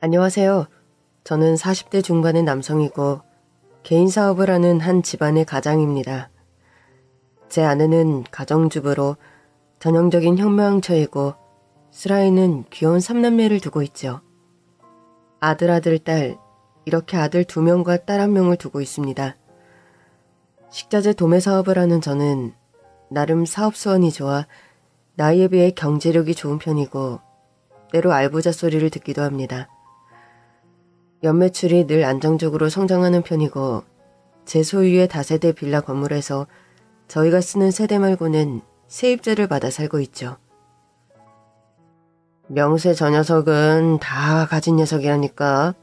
안녕하세요. 저는 40대 중반의 남성이고 개인 사업을 하는 한 집안의 가장입니다. 제 아내는 가정주부로 전형적인 현모양처이고 슬아이는 귀여운 3남매를 두고 있죠. 아들, 딸, 이렇게 아들 2명과 딸 1명을 두고 있습니다. 식자재 도매 사업을 하는 저는 나름 사업 수완이 좋아 나이에 비해 경제력이 좋은 편이고 때로 알부자 소리를 듣기도 합니다. 연매출이 늘 안정적으로 성장하는 편이고 제 소유의 다세대 빌라 건물에서 저희가 쓰는 세대 말고는 세입자를 받아 살고 있죠. 명세 저 녀석은 다 가진 녀석이라니까.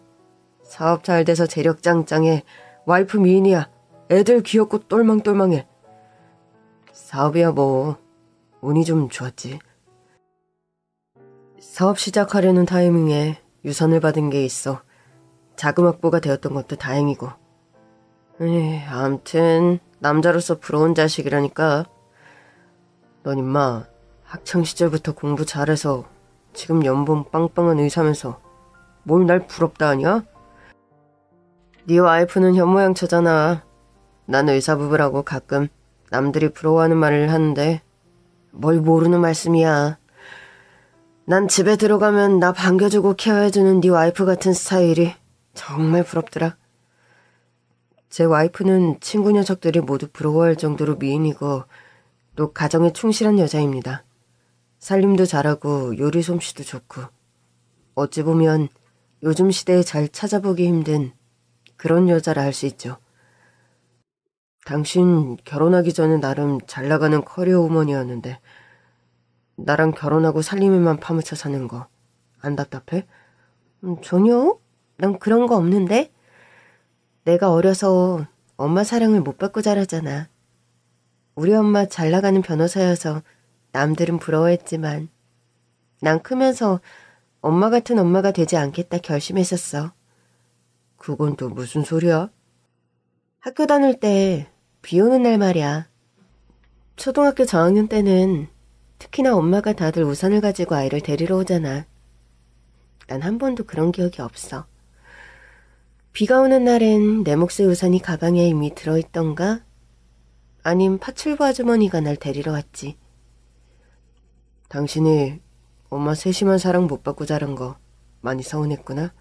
사업 잘 돼서 재력 짱짱해. 와이프 미인이야. 애들 귀엽고 똘망똘망해. 사업이야 뭐 운이 좀 좋았지. 사업 시작하려는 타이밍에 유선을 받은 게 있어 자금 확보가 되었던 것도 다행이고. 암튼 남자로서 부러운 자식이라니까. 넌 임마 학창시절부터 공부 잘해서 지금 연봉 빵빵한 의사면서 뭘 날 부럽다 하냐? 네 와이프는 현모양처잖아. 난 의사 부부라고 가끔 남들이 부러워하는 말을 하는데 뭘 모르는 말씀이야. 난 집에 들어가면 나 반겨주고 케어해주는 네 와이프 같은 스타일이 정말 부럽더라. 제 와이프는 친구 녀석들이 모두 부러워할 정도로 미인이고 또 가정에 충실한 여자입니다. 살림도 잘하고 요리 솜씨도 좋고 어찌 보면 요즘 시대에 잘 찾아보기 힘든 그런 여자라 할 수 있죠. 당신 결혼하기 전에 나름 잘나가는 커리어 우먼이었는데 나랑 결혼하고 살림에만 파묻혀 사는 거 안 답답해? 전혀? 난 그런 거 없는데? 내가 어려서 엄마 사랑을 못 받고 자라잖아. 우리 엄마 잘나가는 변호사여서 남들은 부러워했지만 난 크면서 엄마 같은 엄마가 되지 않겠다 결심했었어. 그건 또 무슨 소리야? 학교 다닐 때 비 오는 날 말이야. 초등학교 저학년 때는 특히나 엄마가 다들 우산을 가지고 아이를 데리러 오잖아. 난 한 번도 그런 기억이 없어. 비가 오는 날엔 내 몫의 우산이 가방에 이미 들어있던가? 아님 파출부 아주머니가 날 데리러 왔지. 당신이 엄마 세심한 사랑 못 받고 자란 거 많이 서운했구나.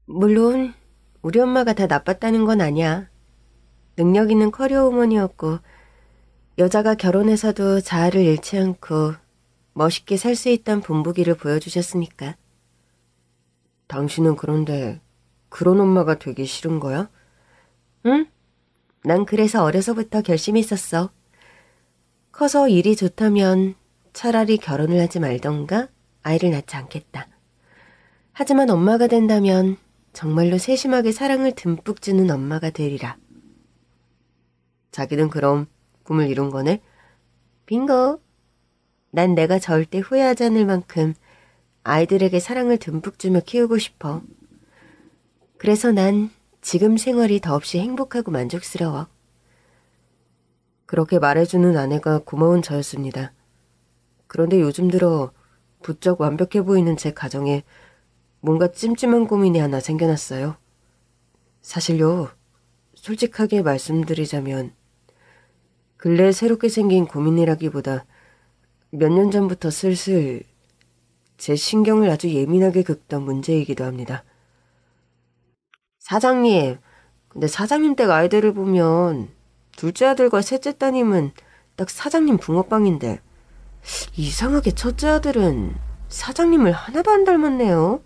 물론 우리 엄마가 다 나빴다는 건 아니야. 능력 있는 커리어 우먼이었고 여자가 결혼해서도 자아를 잃지 않고 멋있게 살 수 있다는 본보기를 보여주셨으니까. 당신은 그런데 그런 엄마가 되기 싫은 거야? 응? 난 그래서 어려서부터 결심했었어. 커서 일이 좋다면 차라리 결혼을 하지 말던가 아이를 낳지 않겠다. 하지만 엄마가 된다면 정말로 세심하게 사랑을 듬뿍 주는 엄마가 되리라. 자기는 그럼 꿈을 이룬 거네? 빙고! 난 내가 절대 후회하지 않을 만큼 아이들에게 사랑을 듬뿍 주며 키우고 싶어. 그래서 난 지금 생활이 더없이 행복하고 만족스러워. 그렇게 말해주는 아내가 고마운 저였습니다. 그런데 요즘 들어 부쩍 완벽해 보이는 제 가정에 뭔가 찜찜한 고민이 하나 생겨났어요. 사실요, 솔직하게 말씀드리자면 근래에 새롭게 생긴 고민이라기보다 몇 년 전부터 슬슬 제 신경을 아주 예민하게 긁던 문제이기도 합니다. 사장님, 근데 사장님 댁 아이들을 보면 둘째 아들과 셋째 따님은 딱 사장님 붕어빵인데 이상하게 첫째 아들은 사장님을 하나도 안 닮았네요.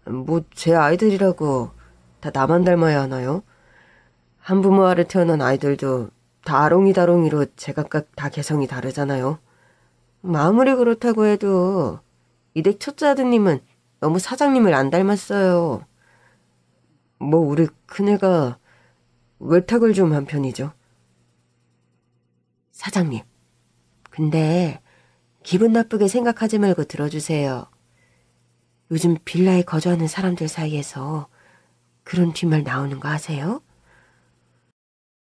뭐 제 아이들이라고 다 나만 닮아야 하나요? 한부모 아래 태어난 아이들도 다 아롱이다롱이로 제각각 다 개성이 다르잖아요. 아무리 그렇다고 해도 이 댁 첫째 아드님은 너무 사장님을 안 닮았어요. 뭐 우리 큰애가 외탁을 좀 한 편이죠. 사장님, 근데 기분 나쁘게 생각하지 말고 들어주세요. 요즘 빌라에 거주하는 사람들 사이에서 그런 뒷말 나오는 거 아세요?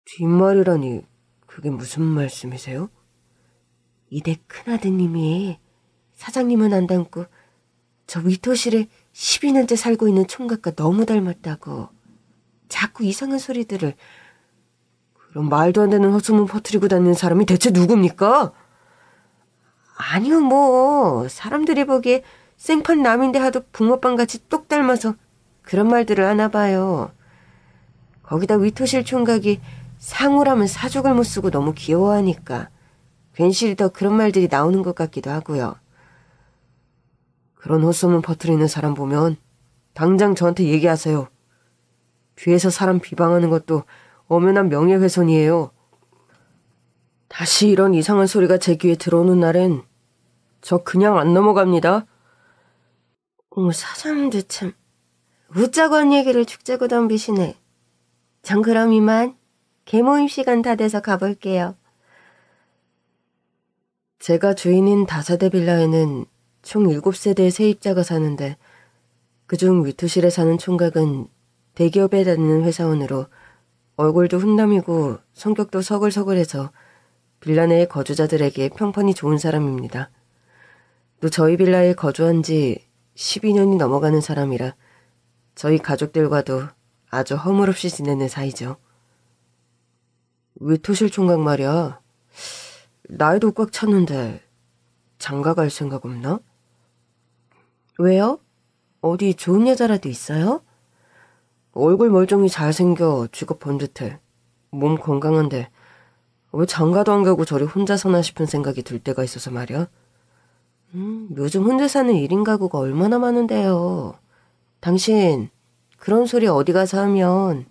뒷말이라니 그게 무슨 말씀이세요? 이 댁 큰아드님이 사장님은 안 닮고 저 위토실에 12년째 살고 있는 총각과 너무 닮았다고 자꾸 이상한 소리들을. 그럼 말도 안 되는 헛소문 퍼뜨리고 다니는 사람이 대체 누굽니까? 아니요, 뭐 사람들이 보기에 생판 남인데 하도 붕어빵같이 똑 닮아서 그런 말들을 하나 봐요. 거기다 위토실 총각이 상우라면 사족을 못 쓰고 너무 귀여워하니까 괜시리 더 그런 말들이 나오는 것 같기도 하고요. 그런 헛소문 퍼뜨리는 사람 보면 당장 저한테 얘기하세요. 뒤에서 사람 비방하는 것도 엄연한 명예훼손이에요. 다시 이런 이상한 소리가 제 귀에 들어오는 날엔 저 그냥 안 넘어갑니다. 사장님도 참 웃자고 한 얘기를 죽자고 덤비시네. 전 그럼 이만 개모임 시간 다 돼서 가볼게요. 제가 주인인 다세대 빌라에는 총 7세대의 세입자가 사는데 그중 위토실에 사는 총각은 대기업에 다니는 회사원으로 얼굴도 훈남이고 성격도 서글서글해서 빌라 내의 거주자들에게 평판이 좋은 사람입니다. 또 저희 빌라에 거주한 지 12년이 넘어가는 사람이라 저희 가족들과도 아주 허물없이 지내는 사이죠. 위토실 총각 말이야. 나이도 꽉 찼는데 장가 갈 생각 없나? 왜요? 어디 좋은 여자라도 있어요? 얼굴 멀쩡히 잘생겨 직업 번듯해. 몸 건강한데 왜 장가도 안 가고 저리 혼자 사나 싶은 생각이 들 때가 있어서 말이야. 요즘 혼자 사는 1인 가구가 얼마나 많은데요. 당신 그런 소리 어디 가서 하면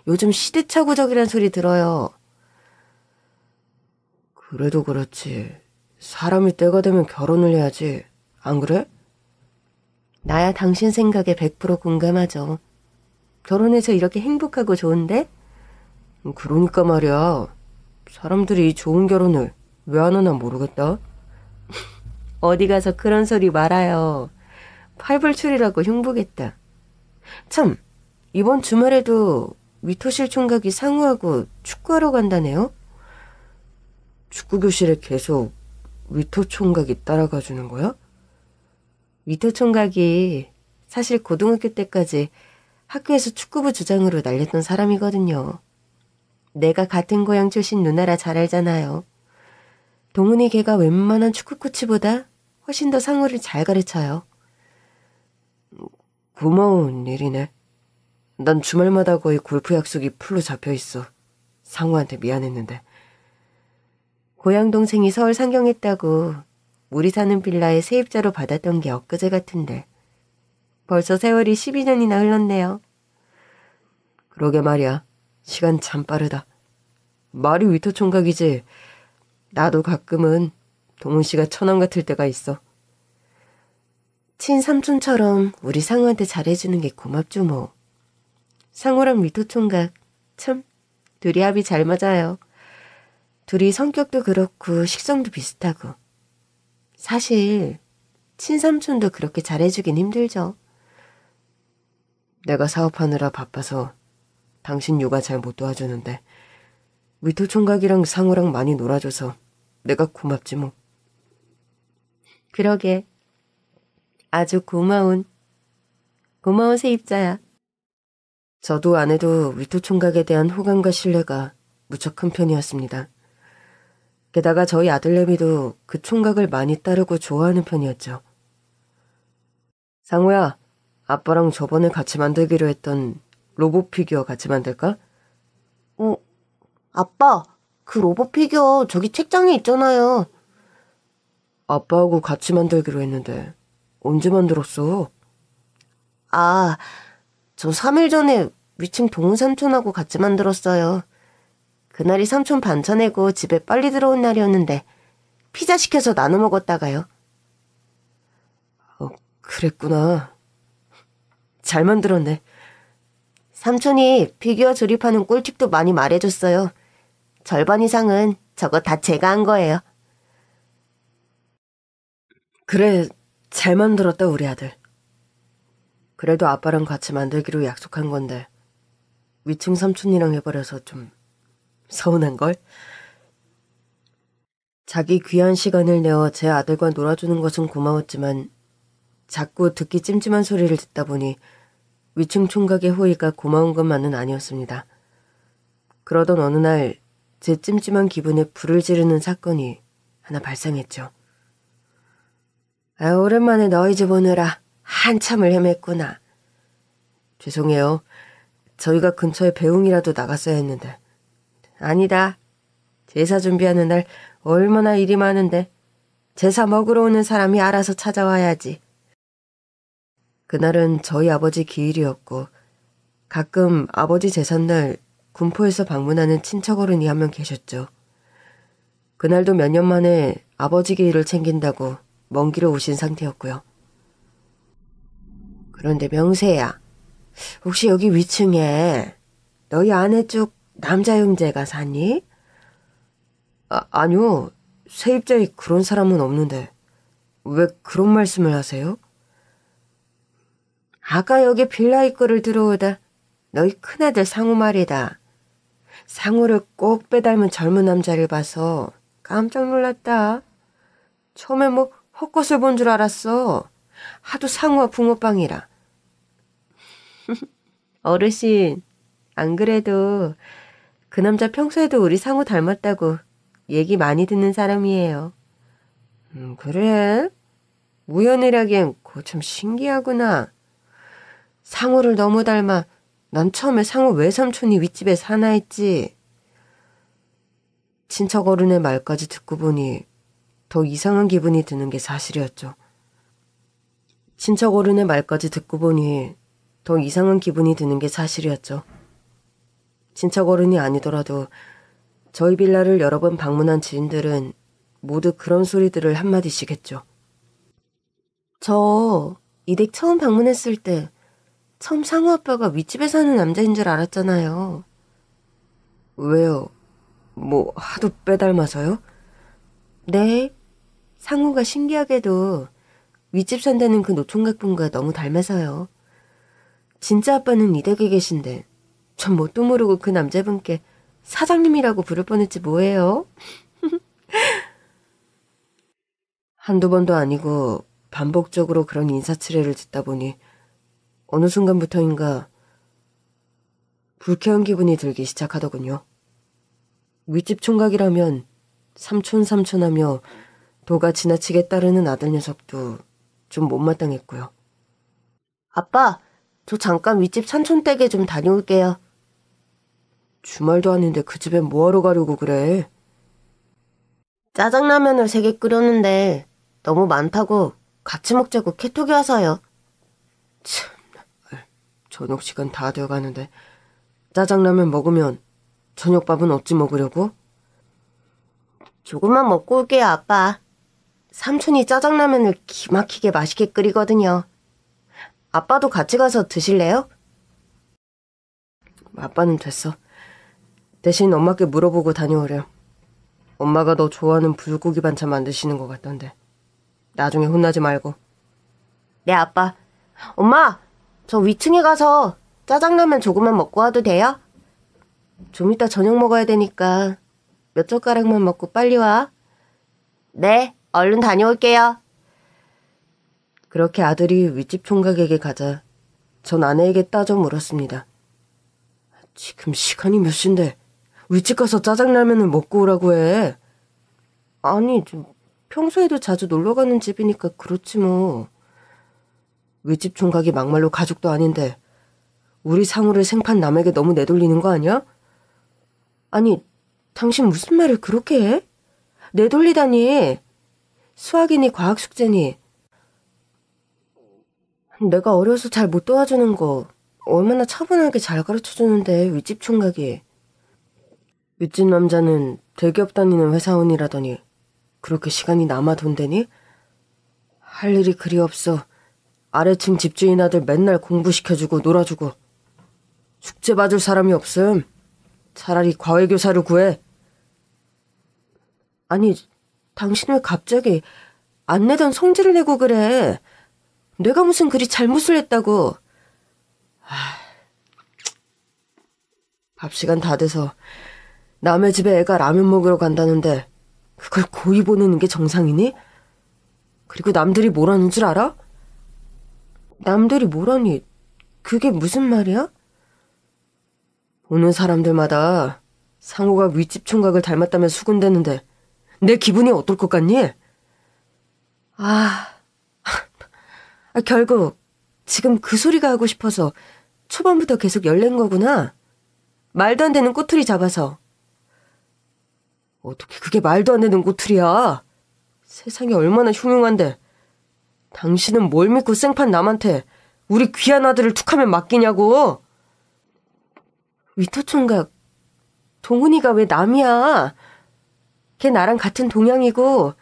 요즘 시대착오적이란 소리 들어요. 그래도 그렇지. 사람이 때가 되면 결혼을 해야지. 안 그래? 나야 당신 생각에 100% 공감하죠. 결혼해서 이렇게 행복하고 좋은데? 그러니까 말이야. 사람들이 이 좋은 결혼을 왜 안 하나 모르겠다. 어디 가서 그런 소리 말아요. 팔불출이라고 흉보겠다. 참, 이번 주말에도 위토실 총각이 상우하고 축구하러 간다네요? 축구 교실에 계속 위토 총각이 따라가 주는 거야? 위토 총각이 사실 고등학교 때까지 학교에서 축구부 주장으로 날렸던 사람이거든요. 내가 같은 고향 출신 누나라 잘 알잖아요. 동훈이 걔가 웬만한 축구 코치보다 훨씬 더 상우를 잘 가르쳐요. 고마운 일이네. 난 주말마다 거의 골프 약속이 풀로 잡혀있어. 상우한테 미안했는데. 고향 동생이 서울 상경했다고 우리 사는 빌라에 세입자로 받았던 게 엊그제 같은데 벌써 세월이 12년이나 흘렀네요. 그러게 말이야. 시간 참 빠르다. 말이 위토 총각이지. 나도 가끔은 동훈 씨가 처남 같을 때가 있어. 친삼촌처럼 우리 상우한테 잘해주는 게 고맙죠 뭐. 상우랑 위토 총각 참 둘이 합이 잘 맞아요. 둘이 성격도 그렇고 식성도 비슷하고. 사실 친삼촌도 그렇게 잘해주긴 힘들죠. 내가 사업하느라 바빠서 당신 육아 잘 못 도와주는데 위토 총각이랑 상우랑 많이 놀아줘서 내가 고맙지 뭐. 그러게. 아주 고마운 세입자야. 저도 아내도 위토 총각에 대한 호감과 신뢰가 무척 큰 편이었습니다. 게다가 저희 아들내미도 그 총각을 많이 따르고 좋아하는 편이었죠. 상우야, 아빠랑 저번에 같이 만들기로 했던 로봇 피규어 같이 만들까? 아빠, 그 로봇 피규어 저기 책장에 있잖아요. 아빠하고 같이 만들기로 했는데 언제 만들었어? 아, 저 3일 전에 위층 동훈 삼촌하고 같이 만들었어요. 그날이 삼촌 반차 내고 집에 빨리 들어온 날이었는데 피자 시켜서 나눠 먹었다가요. 그랬구나. 잘 만들었네. 삼촌이 피규어 조립하는 꿀팁도 많이 말해줬어요. 절반 이상은 저거 다 제가 한 거예요. 그래, 잘 만들었다 우리 아들. 그래도 아빠랑 같이 만들기로 약속한 건데 위층 삼촌이랑 해버려서 좀 서운한걸? 자기 귀한 시간을 내어 제 아들과 놀아주는 것은 고마웠지만 자꾸 듣기 찜찜한 소리를 듣다 보니 위층 총각의 호의가 고마운 것만은 아니었습니다. 그러던 어느 날 제 찜찜한 기분에 불을 지르는 사건이 하나 발생했죠. 오랜만에 너희 집 오느라 한참을 헤맸구나. 죄송해요. 저희가 근처에 배웅이라도 나갔어야 했는데. 아니다. 제사 준비하는 날 얼마나 일이 많은데. 제사 먹으러 오는 사람이 알아서 찾아와야지. 그날은 저희 아버지 기일이었고 가끔 아버지 제삿날 군포에서 방문하는 친척 어른이 한 명 계셨죠. 그날도 몇 년 만에 아버지 기일을 챙긴다고 먼 길을 오신 상태였고요. 그런데 명세야, 혹시 여기 위층에 너희 아내 쪽 남자 형제가 사니? 아니요. 세입자에 그런 사람은 없는데 왜 그런 말씀을 하세요? 아까 여기 빌라 입구를 들어오다 너희 큰아들 상우 말이다. 상우를 꼭 빼닮은 젊은 남자를 봐서 깜짝 놀랐다. 처음에 뭐 헛것을 본 줄 알았어. 하도 상우와 붕어빵이라. 어르신, 안 그래도 그 남자 평소에도 우리 상우 닮았다고 얘기 많이 듣는 사람이에요. 그래? 우연이라기엔 그거 참 신기하구나. 상우를 너무 닮아 난 처음에 상우 외삼촌이 윗집에 사나 했지. 친척 어른의 말까지 듣고 보니 더 이상한 기분이 드는 게 사실이었죠. 친척 어른의 말까지 듣고 보니 더 이상한 기분이 드는 게 사실이었죠. 친척 어른이 아니더라도 저희 빌라를 여러 번 방문한 지인들은 모두 그런 소리들을 한마디씩 했죠. 저 이 댁 처음 방문했을 때 처음 상우 아빠가 윗집에 사는 남자인 줄 알았잖아요. 왜요? 뭐 하도 빼닮아서요? 네. 상우가 신기하게도 윗집 산다는 그 노총각분과 너무 닮아서요. 진짜 아빠는 이 댁에 계신데 전 뭣도 모르고 그 남자분께 사장님이라고 부를 뻔했지 뭐예요? 한두 번도 아니고 반복적으로 그런 인사치레를 듣다 보니 어느 순간부터인가 불쾌한 기분이 들기 시작하더군요. 윗집 총각이라면 삼촌 하며 도가 지나치게 따르는 아들 녀석도 좀 못마땅했고요. 아빠, 저 잠깐 윗집 산촌 댁에 좀 다녀올게요. 주말도 아닌데 그 집에 뭐하러 가려고 그래? 짜장라면을 3개 끓였는데 너무 많다고 같이 먹자고 캐톡이 와서요. 참, 저녁 시간 다 되어가는데 짜장라면 먹으면 저녁밥은 어찌 먹으려고? 조금만 먹고 올게요, 아빠. 삼촌이 짜장라면을 기막히게 맛있게 끓이거든요. 아빠도 같이 가서 드실래요? 아빠는 됐어. 대신 엄마께 물어보고 다녀오렴. 엄마가 너 좋아하는 불고기 반찬 만드시는 것 같던데. 나중에 혼나지 말고. 네, 아빠. 엄마! 저 위층에 가서 짜장라면 조금만 먹고 와도 돼요? 좀 이따 저녁 먹어야 되니까 몇 젓가락만 먹고 빨리 와. 네, 얼른 다녀올게요. 그렇게 아들이 윗집 총각에게 가자 전 아내에게 따져 물었습니다. 지금 시간이 몇 시인데 윗집 가서 짜장라면을 먹고 오라고 해. 아니, 평소에도 자주 놀러가는 집이니까 그렇지 뭐. 윗집 총각이 막말로 가족도 아닌데 우리 상우를 생판 남에게 너무 내돌리는 거 아니야? 아니, 당신 무슨 말을 그렇게 해? 내돌리다니. 수학이니 과학 숙제니. 내가 어려서 잘 못 도와주는 거 얼마나 차분하게 잘 가르쳐주는데 윗집 총각이. 윗집 남자는 대기업 다니는 회사원이라더니 그렇게 시간이 남아 돈대니? 할 일이 그리 없어. 아래층 집주인 아들 맨날 공부시켜주고 놀아주고. 숙제 봐줄 사람이 없음. 차라리 과외교사를 구해. 아니, 당신 왜 갑자기 안 내던 성질을 내고 그래? 내가 무슨 그리 잘못을 했다고. 밥 시간 다 돼서 남의 집에 애가 라면 먹으러 간다는데 그걸 고이 보내는 게 정상이니? 그리고 남들이 뭐라는 줄 알아? 남들이 뭐라니, 그게 무슨 말이야? 보는 사람들마다 상호가 윗집 총각을 닮았다며 수군대는데 내 기분이 어떨 것 같니? 결국 지금 그 소리가 하고 싶어서 초반부터 계속 열낸 거구나. 말도 안 되는 꼬투리 잡아서. 어떻게 그게 말도 안 되는 꼬투리야? 세상이 얼마나 흉흉한데 당신은 뭘 믿고 생판 남한테 우리 귀한 아들을 툭하면 맡기냐고. 위토 총각, 동훈이가 왜 남이야? 걔 나랑 같은 동양이고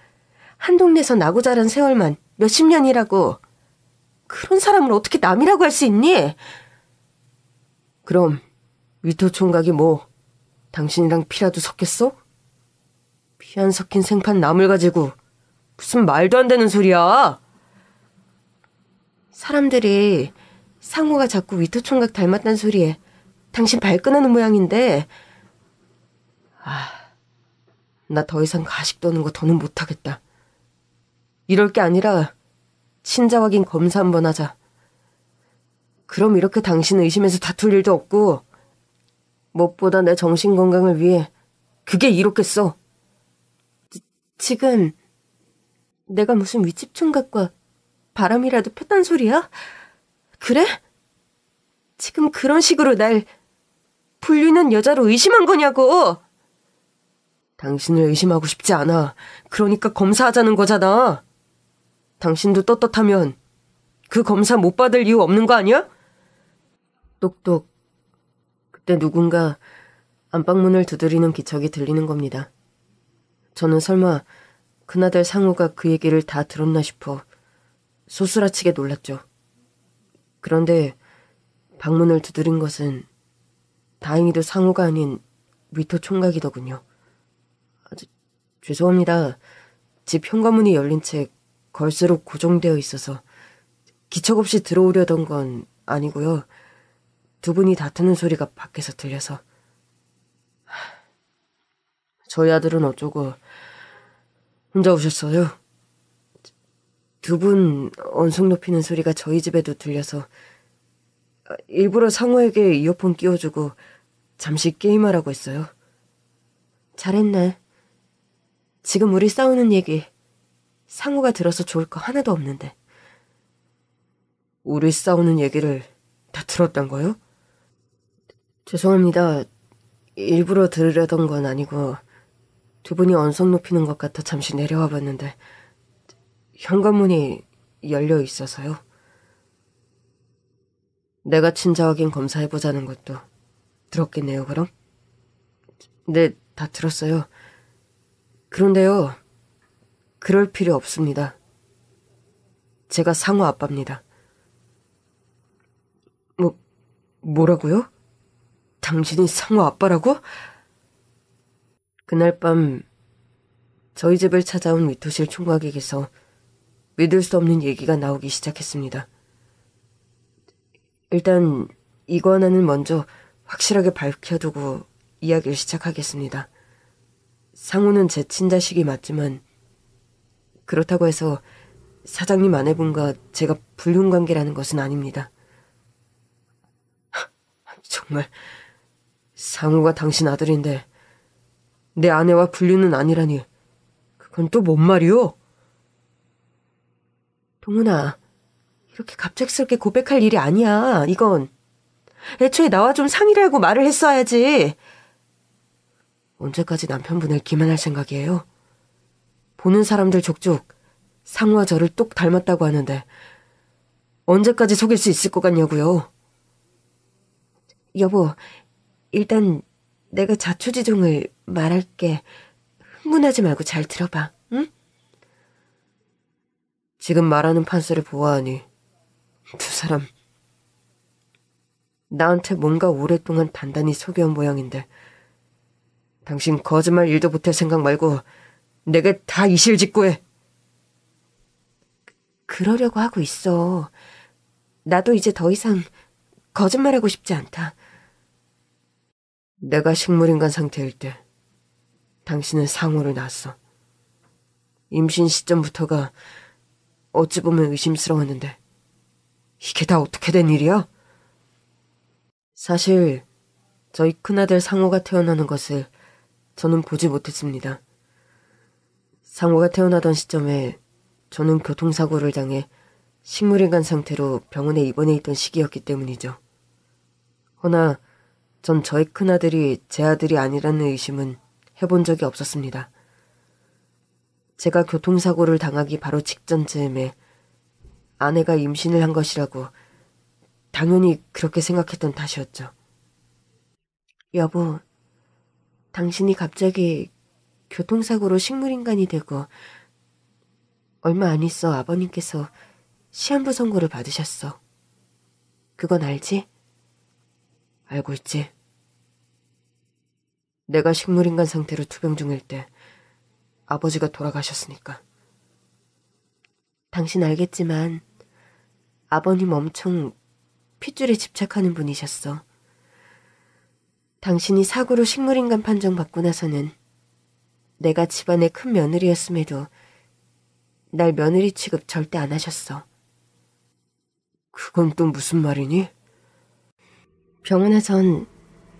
한 동네에서 나고 자란 세월만 몇십 년이라고. 그런 사람을 어떻게 남이라고 할 수 있니? 그럼 위토 총각이 뭐 당신이랑 피라도 섞였어? 피 안 섞인 생판 남을 가지고 무슨 말도 안 되는 소리야. 사람들이 상호가 자꾸 위토 총각 닮았다는 소리에 당신 발끈하는 모양인데, 나 더 이상 가식 떠는 거 더는 못하겠다. 이럴 게 아니라 친자 확인 검사 한번 하자. 그럼 이렇게 당신 의심해서 다툴 일도 없고 무엇보다 내 정신 건강을 위해 그게 이롭겠어. 지금 내가 무슨 윗집 총각과 바람이라도 폈단 소리야? 그래? 지금 그런 식으로 날 불리는 여자로 의심한 거냐고. 당신을 의심하고 싶지 않아. 그러니까 검사하자는 거잖아. 당신도 떳떳하면 그 검사 못 받을 이유 없는 거 아니야? 똑똑. 그때 누군가 안방문을 두드리는 기척이 들리는 겁니다. 저는 설마 그나들 상우가 그 얘기를 다 들었나 싶어 소스라치게 놀랐죠. 그런데 방문을 두드린 것은 다행히도 상우가 아닌 위토 총각이더군요. 죄송합니다. 집 현관문이 열린 채 걸쇠로 고정되어 있어서 기척 없이 들어오려던 건 아니고요. 두 분이 다투는 소리가 밖에서 들려서. 저희 아들은 어쩌고 혼자 오셨어요? 두 분 언성 높이는 소리가 저희 집에도 들려서 일부러 상호에게 이어폰 끼워주고 잠시 게임하라고 했어요. 잘했네. 지금 우리 싸우는 얘기 상호가 들어서 좋을 거 하나도 없는데. 우리 싸우는 얘기를 다 들었단 거요? 죄송합니다. 일부러 들으려던 건 아니고 두 분이 언성 높이는 것 같아 잠시 내려와 봤는데 현관문이 열려 있어서요. 내가 친자 확인 검사해보자는 것도 들었겠네요, 그럼? 네, 다 들었어요. 그런데요, 그럴 필요 없습니다. 제가 상호 아빠입니다. 뭐라고요? 당신이 상호 아빠라고? 그날 밤 저희 집을 찾아온 위토실 총각에게서 믿을 수 없는 얘기가 나오기 시작했습니다. 일단 이거 하나는 먼저 확실하게 밝혀두고 이야기를 시작하겠습니다. 상우는 제 친자식이 맞지만 그렇다고 해서 사장님 아내분과 제가 불륜관계라는 것은 아닙니다. 정말 상우가 당신 아들인데 내 아내와 불륜은 아니라니 그건 또 뭔 말이오? 동훈아, 이렇게 갑작스럽게 고백할 일이 아니야. 이건 애초에 나와 좀 상의를 하고 말을 했어야지. 언제까지 남편분을 기만할 생각이에요? 보는 사람들 족족 상우와 저를 똑 닮았다고 하는데 언제까지 속일 수 있을 것 같냐고요. 여보, 일단 내가 자초지종을 말할게. 흥분하지 말고 잘 들어봐, 응? 지금 말하는 판세를 보아하니 두 사람 나한테 뭔가 오랫동안 단단히 속여온 모양인데 당신 거짓말 일도 못할 생각 말고 내게 다 이실직고해. 그러려고 하고 있어. 나도 이제 더 이상 거짓말하고 싶지 않다. 내가 식물인간 상태일 때 당신은 상호를 낳았어. 임신 시점부터가 어찌 보면 의심스러웠는데 이게 다 어떻게 된 일이야? 사실 저희 큰아들 상호가 태어나는 것을 저는 보지 못했습니다. 상호가 태어나던 시점에 저는 교통사고를 당해 식물인간 상태로 병원에 입원해 있던 시기였기 때문이죠. 허나 전 저희 큰아들이 제 아들이 아니라는 의심은 해본 적이 없었습니다. 제가 교통사고를 당하기 바로 직전쯤에 아내가 임신을 한 것이라고 당연히 그렇게 생각했던 탓이었죠. 여보, 당신이 갑자기 교통사고로 식물인간이 되고 얼마 안 있어 아버님께서 시한부 선고를 받으셨어. 그건 알지? 알고 있지. 내가 식물인간 상태로 투병 중일 때 아버지가 돌아가셨으니까. 당신 알겠지만 아버님 엄청 핏줄에 집착하는 분이셨어. 당신이 사고로 식물인간 판정받고 나서는 내가 집안의 큰 며느리였음에도 날 며느리 취급 절대 안 하셨어. 그건 또 무슨 말이니? 병원에선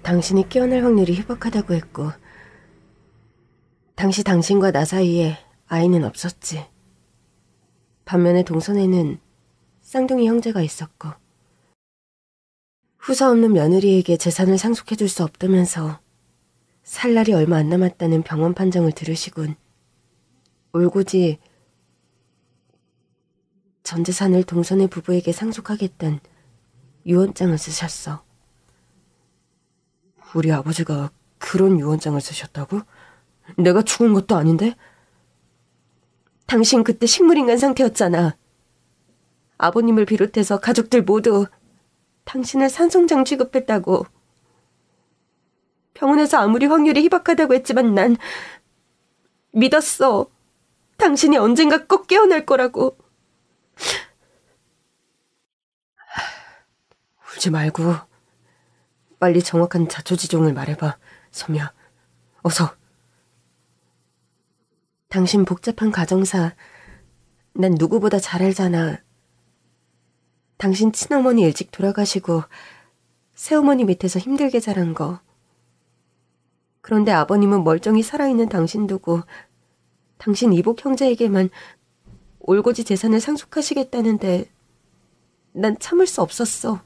당신이 깨어날 확률이 희박하다고 했고 당시 당신과 나 사이에 아이는 없었지. 반면에 동선에는 쌍둥이 형제가 있었고 후사 없는 며느리에게 재산을 상속해줄 수 없다면서 살 날이 얼마 안 남았다는 병원 판정을 들으시곤 올고지 전 재산을 동선의 부부에게 상속하겠다는 유언장을 쓰셨어. 우리 아버지가 그런 유언장을 쓰셨다고? 내가 죽은 것도 아닌데? 당신 그때 식물인간 상태였잖아. 아버님을 비롯해서 가족들 모두 당신을 산송장 취급했다고. 병원에서 아무리 확률이 희박하다고 했지만 난 믿었어. 당신이 언젠가 꼭 깨어날 거라고. 울지 말고 빨리 정확한 자초지종을 말해봐, 섬이야. 어서. 당신 복잡한 가정사 난 누구보다 잘 알잖아. 당신 친어머니 일찍 돌아가시고 새어머니 밑에서 힘들게 자란 거. 그런데 아버님은 멀쩡히 살아있는 당신 두고 당신 이복 형제에게만 올고지 재산을 상속하시겠다는데 난 참을 수 없었어.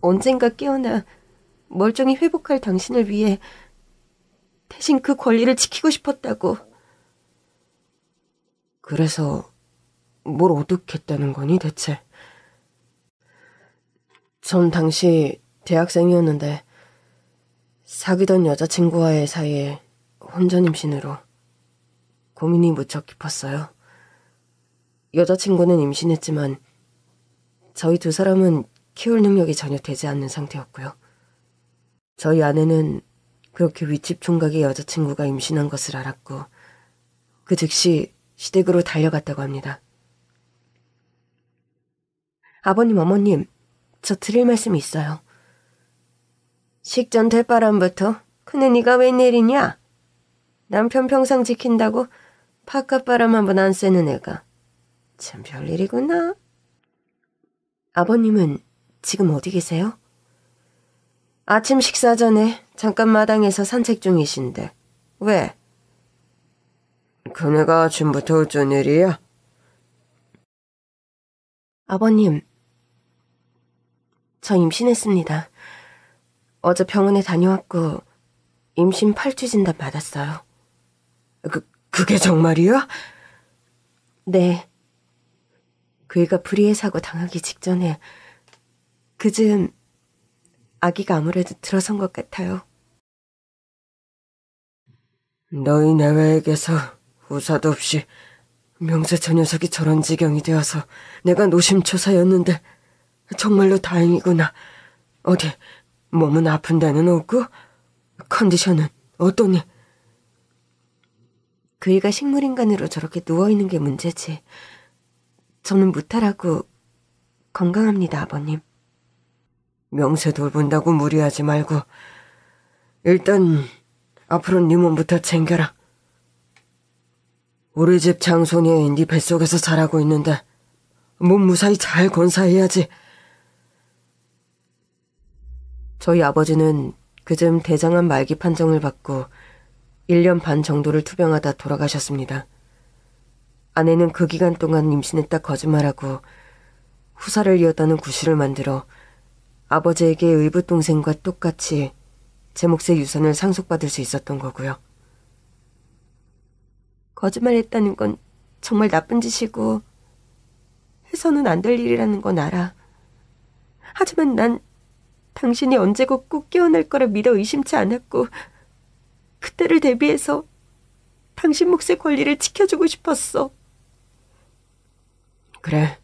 언젠가 깨어나 멀쩡히 회복할 당신을 위해 대신 그 권리를 지키고 싶었다고. 그래서 뭘 어떻겠다는 거니 대체? 전 당시 대학생이었는데 사귀던 여자친구와의 사이에 혼전 임신으로 고민이 무척 깊었어요. 여자친구는 임신했지만 저희 두 사람은 키울 능력이 전혀 되지 않는 상태였고요. 저희 아내는 그렇게 윗집 총각의 여자친구가 임신한 것을 알았고 그 즉시 시댁으로 달려갔다고 합니다. 아버님, 어머님, 저 드릴 말씀이 있어요. 식전 대바람부터 큰애니가 웬일이냐? 남편 평상 지킨다고 바깥바람 한 번 안 쐬는 애가 참 별일이구나. 아버님은 지금 어디 계세요? 아침 식사 전에 잠깐 마당에서 산책 중이신데 왜? 그네가 아침부터 어쩐 일이야? 아버님, 저 임신했습니다. 어제 병원에 다녀왔고 임신 8주 진단 받았어요. 그게 정말이야? 네. 그이가 불의의 사고 당하기 직전에 그즈음 아기가 아무래도 들어선 것 같아요. 너희 내외에게서 후사도 없이 명세 저 녀석이 저런 지경이 되어서 내가 노심초사였는데 정말로 다행이구나. 어디 몸은 아픈 데는 없고 컨디션은 어떠니? 그이가 식물인간으로 저렇게 누워있는 게 문제지. 저는 무탈하고 건강합니다, 아버님. 명세 돌본다고 무리하지 말고 일단 앞으로 네 몸부터 챙겨라. 우리 집 장손이 네 뱃속에서 자라고 있는데 몸 무사히 잘 건사해야지. 저희 아버지는 그즘 대장암 말기 판정을 받고 1년 반 정도를 투병하다 돌아가셨습니다. 아내는 그 기간 동안 임신했다 거짓말하고 후사를 이었다는 구실을 만들어 아버지에게 의붓동생과 똑같이 제 몫의 유산을 상속받을 수 있었던 거고요. 거짓말했다는 건 정말 나쁜 짓이고 해서는 안 될 일이라는 건 알아. 하지만 난 당신이 언제고 꼭 깨어날 거라 믿어 의심치 않았고 그때를 대비해서 당신 몫의 권리를 지켜주고 싶었어. 그래.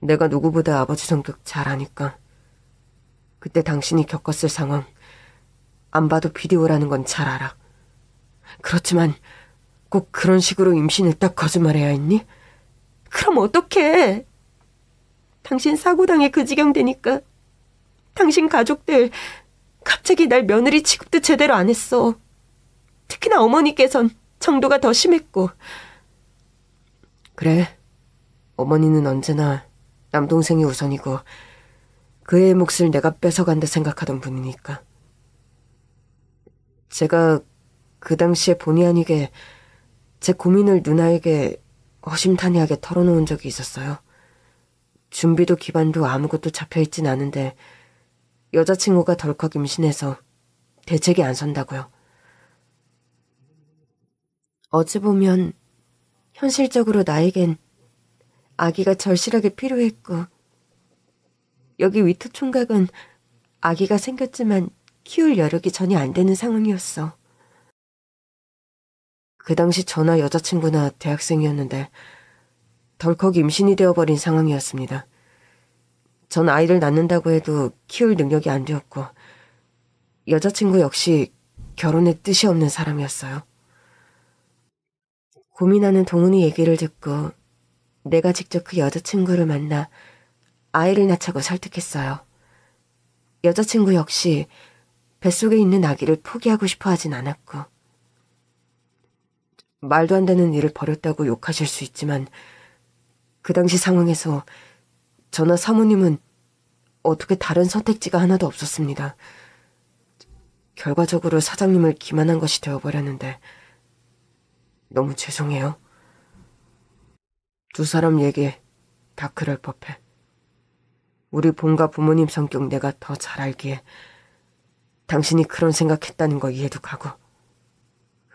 내가 누구보다 아버지 성격 잘 아니까. 그때 당신이 겪었을 상황, 안 봐도 비디오라는 건 잘 알아. 그렇지만 꼭 그런 식으로 임신했다 거짓말해야 했니? 그럼 어떡해? 당신 사고당해 그 지경 되니까 당신 가족들 갑자기 날 며느리 취급도 제대로 안 했어. 특히나 어머니께선 정도가 더 심했고. 그래, 어머니는 언제나 남동생이 우선이고 그 애의 몫을 내가 뺏어간다 생각하던 분이니까. 제가 그 당시에 본의 아니게 제 고민을 누나에게 허심탄회하게 털어놓은 적이 있었어요. 준비도 기반도 아무것도 잡혀있진 않은데 여자친구가 덜컥 임신해서 대책이 안 선다고요. 어찌 보면 현실적으로 나에겐 아기가 절실하게 필요했고 여기 위토 총각은 아기가 생겼지만 키울 여력이 전혀 안 되는 상황이었어. 그 당시 저나 여자친구나 대학생이었는데 덜컥 임신이 되어버린 상황이었습니다. 전 아이를 낳는다고 해도 키울 능력이 안 되었고 여자친구 역시 결혼에 뜻이 없는 사람이었어요. 고민하는 동훈이 얘기를 듣고 내가 직접 그 여자친구를 만나 아이를 낳자고 설득했어요. 여자친구 역시 뱃속에 있는 아기를 포기하고 싶어 하진 않았고. 말도 안 되는 일을 벌였다고 욕하실 수 있지만 그 당시 상황에서 저나 사모님은 어떻게 다른 선택지가 하나도 없었습니다. 결과적으로 사장님을 기만한 것이 되어버렸는데 너무 죄송해요. 두 사람 얘기 다 그럴 법해. 우리 본가 부모님 성격 내가 더 잘 알기에 당신이 그런 생각했다는 거 이해도 가고.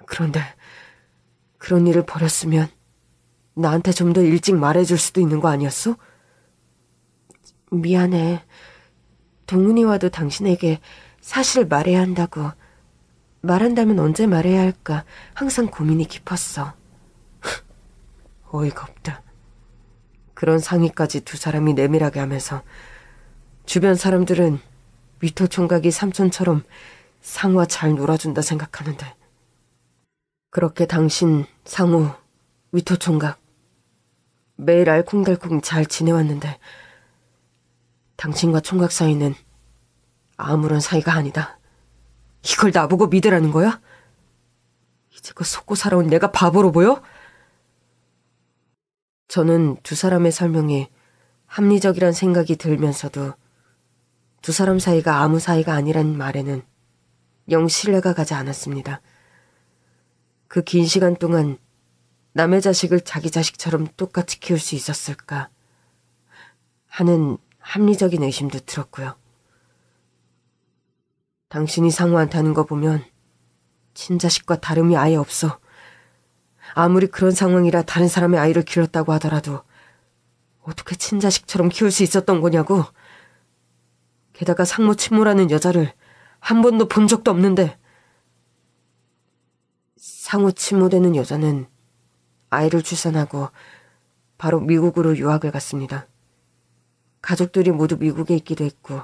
그런데 그런 일을 벌였으면 나한테 좀 더 일찍 말해줄 수도 있는 거 아니었어? 미안해. 동훈이와도 당신에게 사실을 말해야 한다고. 말한다면 언제 말해야 할까 항상 고민이 깊었어. 어이가 없다. 그런 상의까지 두 사람이 내밀하게 하면서 주변 사람들은 위토 총각이 삼촌처럼 상우와 잘 놀아준다 생각하는데 그렇게 당신, 상우, 위토 총각 매일 알콩달콩 잘 지내왔는데 당신과 총각 사이는 아무런 사이가 아니다. 이걸 나보고 믿으라는 거야? 이제껏 속고 살아온 내가 바보로 보여? 저는 두 사람의 설명이 합리적이란 생각이 들면서도 두 사람 사이가 아무 사이가 아니란 말에는 영 신뢰가 가지 않았습니다. 그 긴 시간 동안 남의 자식을 자기 자식처럼 똑같이 키울 수 있었을까 하는 합리적인 의심도 들었고요. 당신이 상우한테 하는 거 보면 친자식과 다름이 아예 없어. 아무리 그런 상황이라 다른 사람의 아이를 길렀다고 하더라도 어떻게 친자식처럼 키울 수 있었던 거냐고. 게다가 상무 친모라는 여자를 한 번도 본 적도 없는데. 상우 친모되는 여자는 아이를 출산하고 바로 미국으로 유학을 갔습니다. 가족들이 모두 미국에 있기도 했고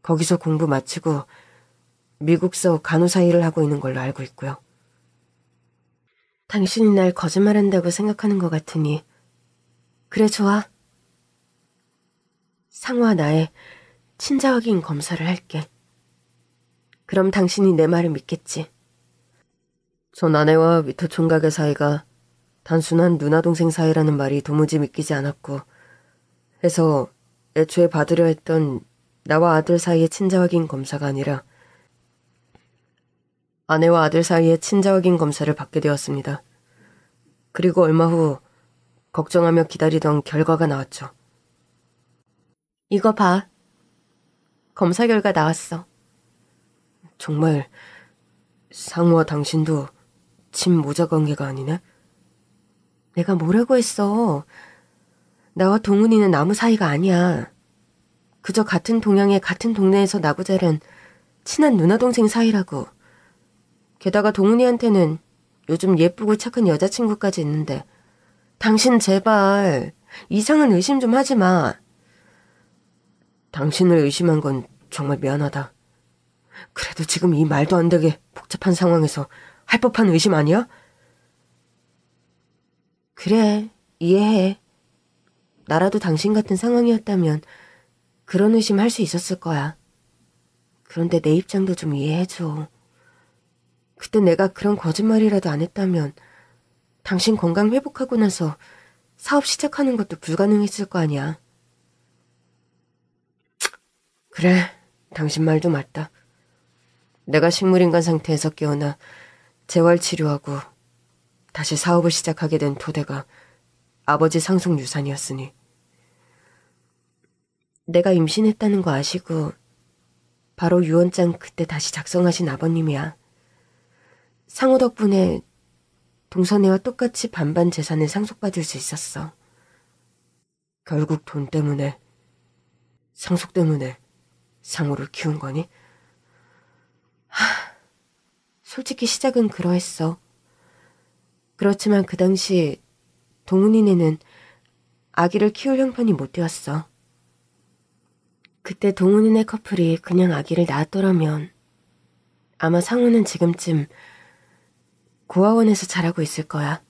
거기서 공부 마치고 미국서 간호사 일을 하고 있는 걸로 알고 있고요. 당신이 날 거짓말한다고 생각하는 것 같으니 그래 좋아. 상우와 나의 친자 확인 검사를 할게. 그럼 당신이 내 말을 믿겠지. 전 아내와 위토 총각의 사이가 단순한 누나-동생 사이라는 말이 도무지 믿기지 않았고 해서 애초에 받으려 했던 나와 아들 사이의 친자 확인 검사가 아니라 아내와 아들 사이의 친자 확인 검사를 받게 되었습니다. 그리고 얼마 후 걱정하며 기다리던 결과가 나왔죠. 이거 봐. 검사 결과 나왔어. 정말 상우와 당신도 친모자 관계가 아니네? 내가 뭐라고 했어. 나와 동훈이는 아무 사이가 아니야. 그저 같은 동양의 같은 동네에서 나고 자란 친한 누나동생 사이라고. 게다가 동훈이한테는 요즘 예쁘고 착한 여자친구까지 있는데 당신 제발 이상한 의심 좀 하지 마. 당신을 의심한 건 정말 미안하다. 그래도 지금 이 말도 안 되게 복잡한 상황에서 할 법한 의심 아니야? 그래, 이해해. 나라도 당신 같은 상황이었다면 그런 의심 할 수 있었을 거야. 그런데 내 입장도 좀 이해해줘. 그때 내가 그런 거짓말이라도 안 했다면 당신 건강 회복하고 나서 사업 시작하는 것도 불가능했을 거 아니야. 그래, 당신 말도 맞다. 내가 식물인간 상태에서 깨어나 재활치료하고 다시 사업을 시작하게 된 토대가 아버지 상속 유산이었으니. 내가 임신했다는 거 아시고 바로 유언장 그때 다시 작성하신 아버님이야. 상호 덕분에 동선애와 똑같이 반반 재산을 상속받을 수 있었어. 결국 돈 때문에, 상속 때문에 상호를 키운 거니? 솔직히 시작은 그러했어. 그렇지만 그 당시 동훈이네는 아기를 키울 형편이 못 되었어. 그때 동훈이네 커플이 그냥 아기를 낳았더라면 아마 상호는 지금쯤 고아원에서 자라고 있을 거야.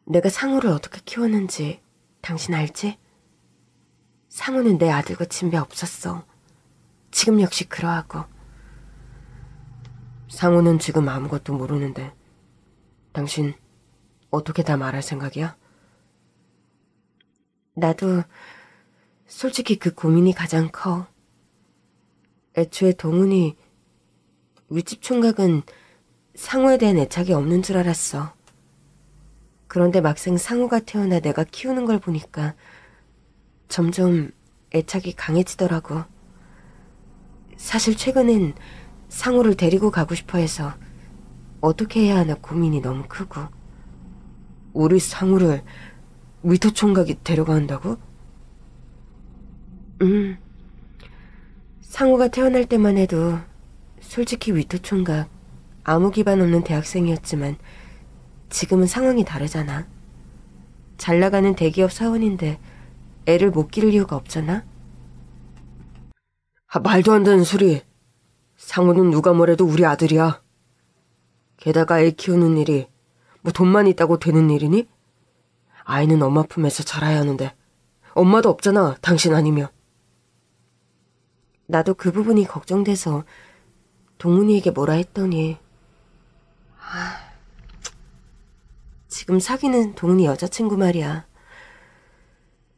내가 상호를 어떻게 키웠는지 당신 알지? 상호는 내 아들과 친배 없었어. 지금 역시 그러하고. 상호는 지금 아무것도 모르는데 당신 어떻게 다 말할 생각이야? 나도 솔직히 그 고민이 가장 커. 애초에 동훈이 윗집 총각은 상호에 대한 애착이 없는 줄 알았어. 그런데 막상 상호가 태어나 내가 키우는 걸 보니까 점점 애착이 강해지더라고. 사실 최근엔 상호를 데리고 가고 싶어 해서 어떻게 해야 하나 고민이 너무 크고. 우리 상호를 위토 총각이 데려간다고? 상호가 태어날 때만 해도 솔직히 위토 총각 아무 기반 없는 대학생이었지만 지금은 상황이 다르잖아. 잘 나가는 대기업 사원인데 애를 못 기를 이유가 없잖아? 말도 안 되는 소리. 상호는 누가 뭐래도 우리 아들이야. 게다가 애 키우는 일이 뭐 돈만 있다고 되는 일이니? 아이는 엄마 품에서 자라야 하는데 엄마도 없잖아, 당신 아니면. 나도 그 부분이 걱정돼서 동훈이에게 뭐라 했더니 지금 사귀는 동훈이 여자친구 말이야.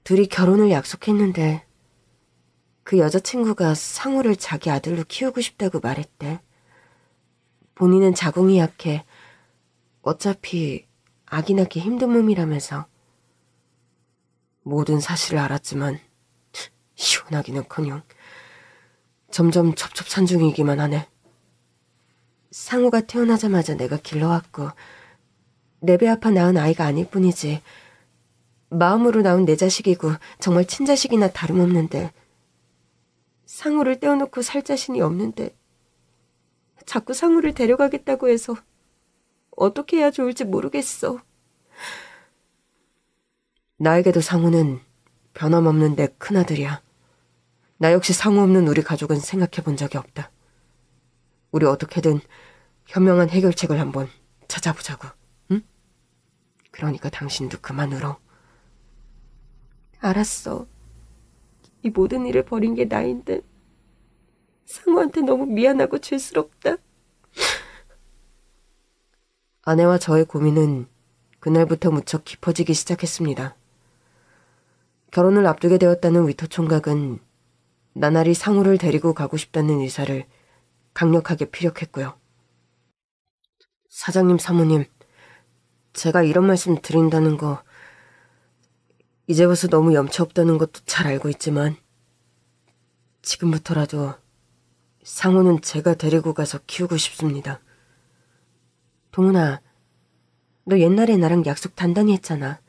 둘이 결혼을 약속했는데 그 여자친구가 상호를 자기 아들로 키우고 싶다고 말했대. 본인은 자궁이 약해 어차피 아기 낳기 힘든 몸이라면서. 모든 사실을 알았지만 시원하기는커녕 점점 첩첩산중이기만 하네. 상호가 태어나자마자 내가 길러왔고 내 배 아파 낳은 아이가 아닐 뿐이지 마음으로 낳은 내 자식이고 정말 친자식이나 다름없는데 상호를 떼어놓고 살 자신이 없는데 자꾸 상호를 데려가겠다고 해서 어떻게 해야 좋을지 모르겠어. 나에게도 상호는 변함없는 내 큰아들이야. 나 역시 상호 없는 우리 가족은 생각해 본 적이 없다. 우리 어떻게든 현명한 해결책을 한번 찾아보자고, 응? 그러니까 당신도 그만 울어. 알았어. 이 모든 일을 벌인 게 나인데 상호한테 너무 미안하고 죄스럽다. 아내와 저의 고민은 그날부터 무척 깊어지기 시작했습니다. 결혼을 앞두게 되었다는 위토 총각은 나날이 상우를 데리고 가고 싶다는 의사를 강력하게 피력했고요. 사장님, 사모님, 제가 이런 말씀 드린다는 거 이제 와서 너무 염치 없다는 것도 잘 알고 있지만 지금부터라도 상우는 제가 데리고 가서 키우고 싶습니다. 동훈아, 너 옛날에 나랑 약속 단단히 했잖아.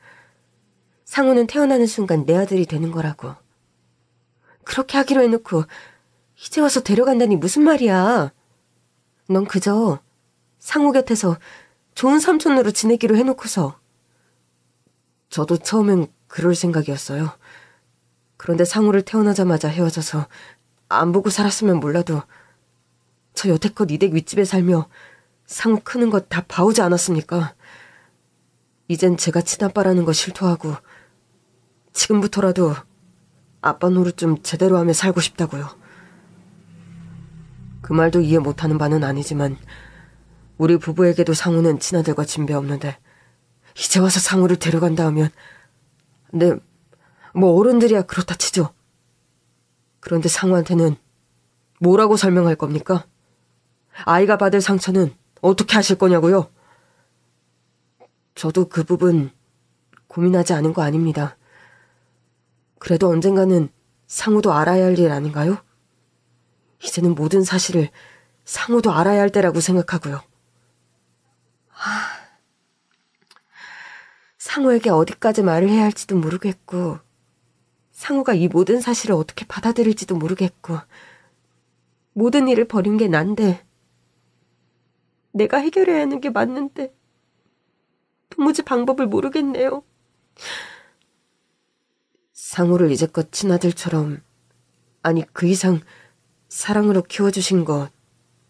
상우는 태어나는 순간 내 아들이 되는 거라고. 그렇게 하기로 해놓고 이제 와서 데려간다니 무슨 말이야. 넌 그저 상우 곁에서 좋은 삼촌으로 지내기로 해놓고서. 저도 처음엔 그럴 생각이었어요. 그런데 상우를 태어나자마자 헤어져서 안 보고 살았으면 몰라도 저 여태껏 이댁 윗집에 살며 상우 크는 것 다 봐오지 않았습니까? 이젠 제가 친아빠라는 거 실토하고 지금부터라도 아빠 노릇 좀 제대로 하며 살고 싶다고요. 그 말도 이해 못하는 바는 아니지만 우리 부부에게도 상우는 친아들과 진배 없는데 이제 와서 상우를 데려간다 하면 네, 뭐 어른들이야 그렇다 치죠. 그런데 상우한테는 뭐라고 설명할 겁니까? 아이가 받을 상처는 어떻게 하실 거냐고요? 저도 그 부분 고민하지 않은 거 아닙니다. 그래도 언젠가는 상우도 알아야 할 일 아닌가요? 이제는 모든 사실을 상우도 알아야 할 때라고 생각하고요. 상우에게 어디까지 말을 해야 할지도 모르겠고 상우가 이 모든 사실을 어떻게 받아들일지도 모르겠고 모든 일을 버린 게 난데 내가 해결해야 하는 게 맞는데 도무지 방법을 모르겠네요. 상우를 이제껏 친아들처럼, 아니 그 이상 사랑으로 키워주신 거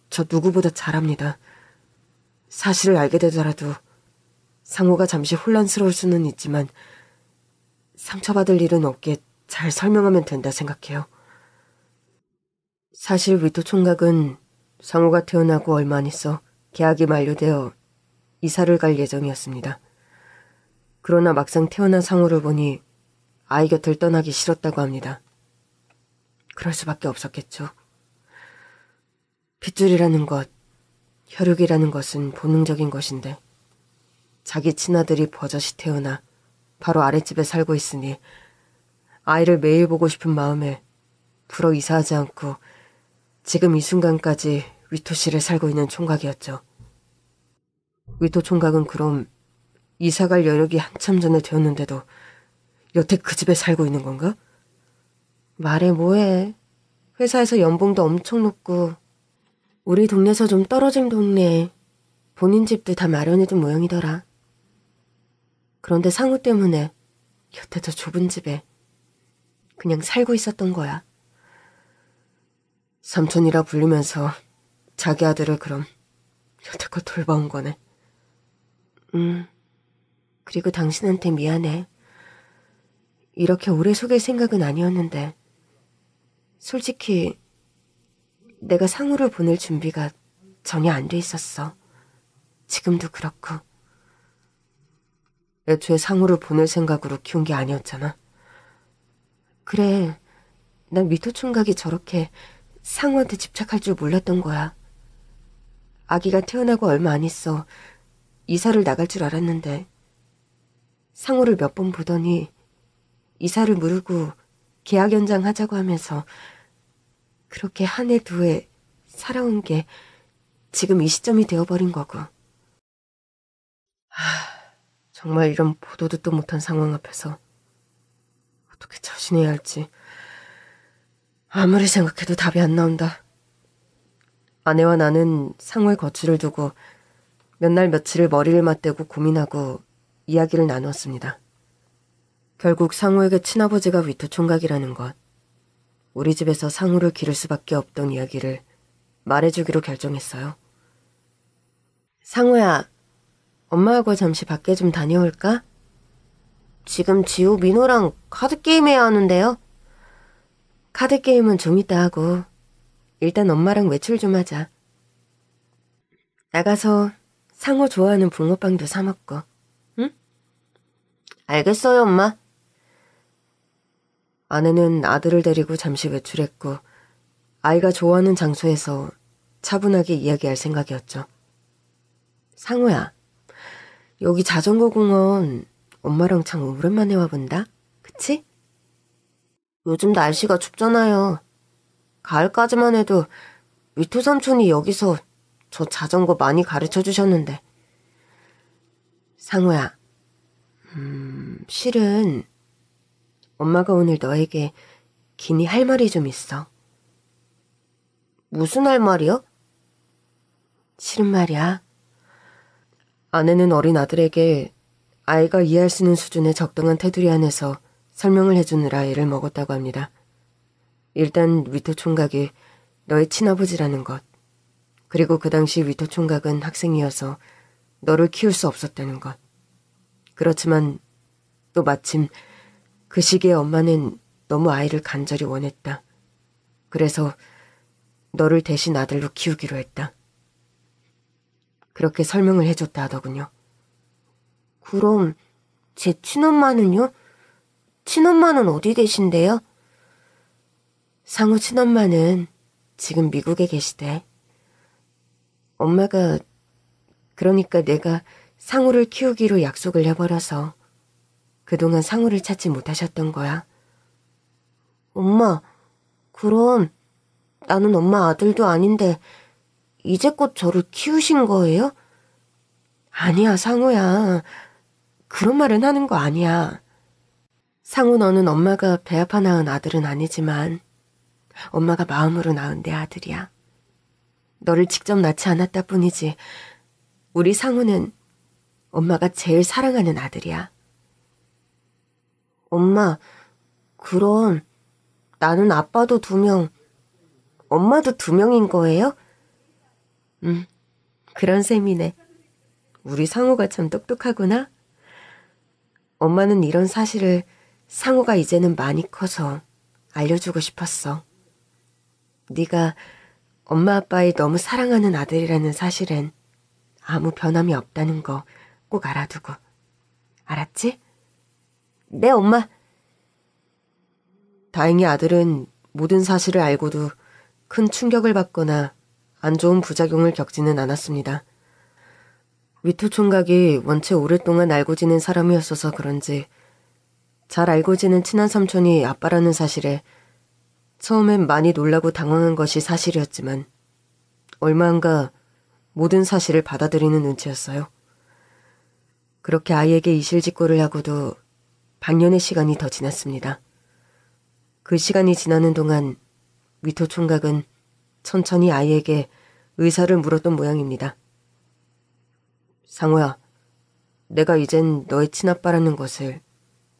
저 누구보다 잘 압니다. 사실을 알게 되더라도 상우가 잠시 혼란스러울 수는 있지만 상처받을 일은 없게 잘 설명하면 된다 생각해요. 사실 위토 총각은 상우가 태어나고 얼마 안 있어 계약이 만료되어 이사를 갈 예정이었습니다. 그러나 막상 태어난 상우를 보니 아이 곁을 떠나기 싫었다고 합니다. 그럴 수밖에 없었겠죠. 핏줄이라는 것, 혈육이라는 것은 본능적인 것인데 자기 친아들이 버젓이 태어나 바로 아랫집에 살고 있으니 아이를 매일 보고 싶은 마음에 불어 이사하지 않고 지금 이 순간까지 위토시를 살고 있는 총각이었죠. 위토 총각은 그럼 이사갈 여력이 한참 전에 되었는데도 여태 그 집에 살고 있는 건가? 말해 뭐해. 회사에서 연봉도 엄청 높고 우리 동네에서 좀 떨어진 동네에 본인 집도 다 마련해둔 모양이더라. 그런데 상우 때문에 여태 저 좁은 집에 그냥 살고 있었던 거야. 삼촌이라 불리면서 자기 아들을 그럼 여태껏 돌봐온 거네. 그리고 당신한테 미안해. 이렇게 오래 속일 생각은 아니었는데 솔직히 내가 상우를 보낼 준비가 전혀 안 돼 있었어. 지금도 그렇고. 애초에 상우를 보낼 생각으로 키운 게 아니었잖아. 그래, 난 위토 총각이 저렇게 상우한테 집착할 줄 몰랐던 거야. 아기가 태어나고 얼마 안 있어 이사를 나갈 줄 알았는데 상우를 몇 번 보더니 이사를 무르고 계약 연장하자고 하면서 그렇게 한 해 두 해 살아온 게 지금 이 시점이 되어버린 거고. 정말 이런 보도 듣도 못한 상황 앞에서 어떻게 처신해야 할지 아무리 생각해도 답이 안 나온다. 아내와 나는 상우의 거취를 두고 몇 날 며칠을 머리를 맞대고 고민하고 이야기를 나누었습니다. 결국 상우에게 친아버지가 위토 총각이라는 것, 우리 집에서 상우를 기를 수밖에 없던 이야기를 말해주기로 결정했어요. 상우야, 엄마하고 잠시 밖에 좀 다녀올까? 지금 지호 민호랑 카드게임 해야 하는데요. 카드게임은 좀 이따 하고 일단 엄마랑 외출 좀 하자. 나가서 상우 좋아하는 붕어빵도 사 먹고, 응? 알겠어요, 엄마. 아내는 아들을 데리고 잠시 외출했고 아이가 좋아하는 장소에서 차분하게 이야기할 생각이었죠. 상우야, 여기 자전거 공원 엄마랑 참 오랜만에 와본다. 그치? 요즘 날씨가 춥잖아요. 가을까지만 해도 위토 삼촌이 여기서 저 자전거 많이 가르쳐 주셨는데. 상우야, 실은 엄마가 오늘 너에게 긴히 할 말이 좀 있어. 무슨 할 말이요? 실은 말이야. 아내는 어린 아들에게 아이가 이해할 수 있는 수준의 적당한 테두리 안에서 설명을 해주느라 애를 먹었다고 합니다. 일단 위토 총각이 너의 친아버지라는 것, 그리고 그 당시 위토 총각은 학생이어서 너를 키울 수 없었다는 것. 그렇지만 또 마침 그 시기에 엄마는 너무 아이를 간절히 원했다. 그래서 너를 대신 아들로 키우기로 했다. 그렇게 설명을 해줬다 하더군요. 그럼 제 친엄마는요? 친엄마는 어디 계신데요? 상우 친엄마는 지금 미국에 계시대. 엄마가, 그러니까 내가 상우를 키우기로 약속을 해버려서 그동안 상우를 찾지 못하셨던 거야. 엄마, 그럼 나는 엄마 아들도 아닌데 이제껏 저를 키우신 거예요? 아니야, 상우야. 그런 말은 하는 거 아니야. 상우, 너는 엄마가 배 아파 낳은 아들은 아니지만 엄마가 마음으로 낳은 내 아들이야. 너를 직접 낳지 않았다 뿐이지 우리 상우는 엄마가 제일 사랑하는 아들이야. 엄마, 그럼 나는 아빠도 2명, 엄마도 2명인 거예요? 그런 셈이네. 우리 상우가 참 똑똑하구나. 엄마는 이런 사실을 상우가 이제는 많이 커서 알려주고 싶었어. 네가 엄마 아빠의 너무 사랑하는 아들이라는 사실엔 아무 변함이 없다는 거 꼭 알아두고. 알았지? 네, 엄마. 다행히 아들은 모든 사실을 알고도 큰 충격을 받거나 안 좋은 부작용을 겪지는 않았습니다. 위토 총각이 원체 오랫동안 알고 지낸 사람이었어서 그런지 잘 알고 지낸 친한 삼촌이 아빠라는 사실에 처음엔 많이 놀라고 당황한 것이 사실이었지만 얼마 안가 모든 사실을 받아들이는 눈치였어요. 그렇게 아이에게 이실직고를 하고도 반년의 시간이 더 지났습니다. 그 시간이 지나는 동안 위토 총각은 천천히 아이에게 의사를 물었던 모양입니다. 상호야, 내가 이젠 너의 친아빠라는 것을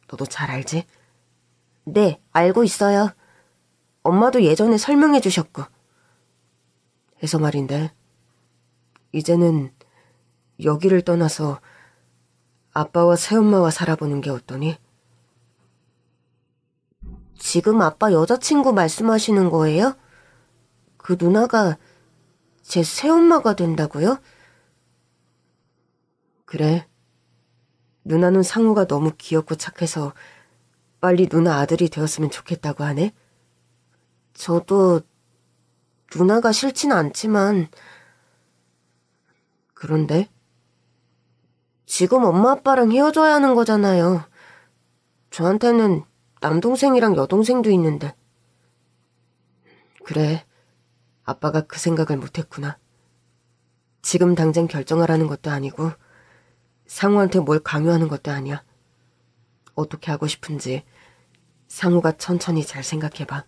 너도 잘 알지? 네, 알고 있어요. 엄마도 예전에 설명해 주셨고. 해서 말인데, 이제는 여기를 떠나서 아빠와 새엄마와 살아보는 게 어떠니? 지금 아빠 여자친구 말씀하시는 거예요? 그 누나가 제 새엄마가 된다고요? 그래. 누나는 상우가 너무 귀엽고 착해서 빨리 누나 아들이 되었으면 좋겠다고 하네. 저도 누나가 싫진 않지만. 그런데? 지금 엄마 아빠랑 헤어져야 하는 거잖아요. 저한테는 남동생이랑 여동생도 있는데. 그래, 아빠가 그 생각을 못했구나. 지금 당장 결정하라는 것도 아니고 상우한테 뭘 강요하는 것도 아니야. 어떻게 하고 싶은지 상우가 천천히 잘 생각해봐.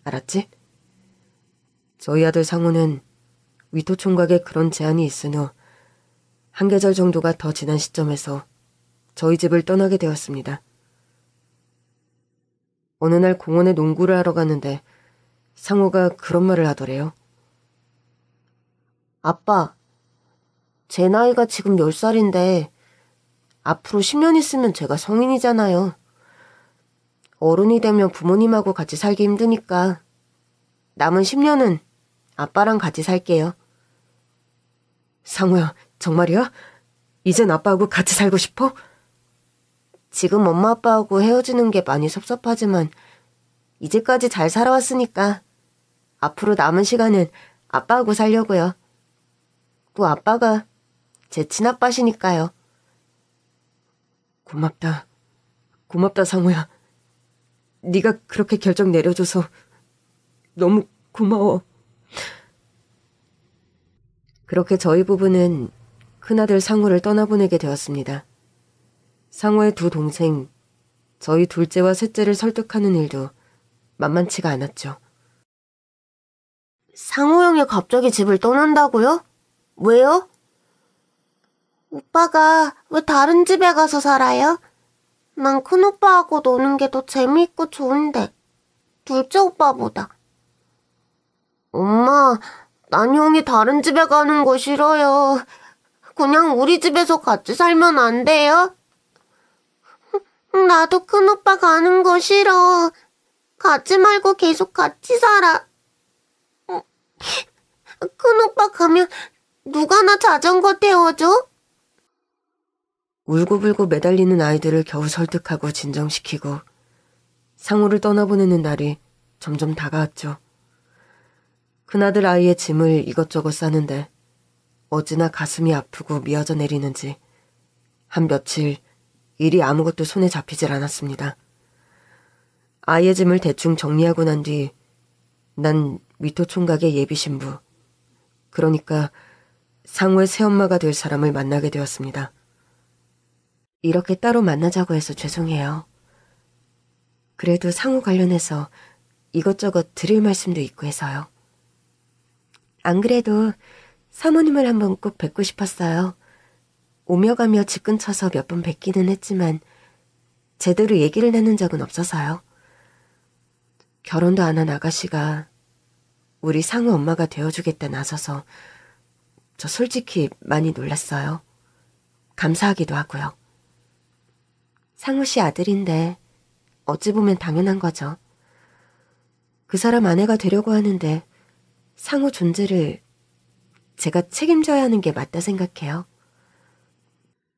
알았지? 저희 아들 상우는 위토 총각의 그런 제안이 있은 후 한 계절 정도가 더 지난 시점에서 저희 집을 떠나게 되었습니다. 어느 날 공원에 농구를 하러 갔는데 상우가 그런 말을 하더래요. 아빠, 제 나이가 지금 10살인데 앞으로 10년 있으면 제가 성인이잖아요. 어른이 되면 부모님하고 같이 살기 힘드니까 남은 10년은 아빠랑 같이 살게요. 상우야, 정말이야? 이젠 아빠하고 같이 살고 싶어? 지금 엄마 아빠하고 헤어지는 게 많이 섭섭하지만 이제까지 잘 살아왔으니까 앞으로 남은 시간은 아빠하고 살려고요. 또 아빠가 제 친아빠시니까요. 고맙다. 고맙다, 상우야. 네가 그렇게 결정 내려줘서 너무 고마워. 그렇게 저희 부부는 큰아들 상우를 떠나보내게 되었습니다. 상우의 두 동생, 저희 둘째와 셋째를 설득하는 일도 만만치가 않았죠. 상우 형이 갑자기 집을 떠난다고요? 왜요? 오빠가 왜 다른 집에 가서 살아요? 난 큰오빠하고 노는 게 더 재미있고 좋은데, 둘째 오빠보다. 엄마, 난 형이 다른 집에 가는 거 싫어요. 그냥 우리 집에서 같이 살면 안 돼요? 나도 큰오빠 가는 거 싫어. 가지 말고 계속 같이 살아. 큰오빠 가면 누가 나 자전거 태워줘? 울고불고 매달리는 아이들을 겨우 설득하고 진정시키고 상우를 떠나보내는 날이 점점 다가왔죠. 큰아들 아이의 짐을 이것저것 싸는데 어찌나 가슴이 아프고 미어져 내리는지 한 며칠 일이 아무것도 손에 잡히질 않았습니다. 아이의 짐을 대충 정리하고 난 뒤 난 위토총각의 예비신부, 그러니까 상우의 새엄마가 될 사람을 만나게 되었습니다. 이렇게 따로 만나자고 해서 죄송해요. 그래도 상우 관련해서 이것저것 드릴 말씀도 있고 해서요. 안 그래도 사모님을 한번 꼭 뵙고 싶었어요. 오며 가며 집 근처서 몇 번 뵙기는 했지만 제대로 얘기를 나눈 적은 없어서요. 결혼도 안 한 아가씨가 우리 상우 엄마가 되어주겠다 나서서 저 솔직히 많이 놀랐어요. 감사하기도 하고요. 상우 씨 아들인데 어찌 보면 당연한 거죠. 그 사람 아내가 되려고 하는데 상우 존재를 제가 책임져야 하는 게 맞다 생각해요.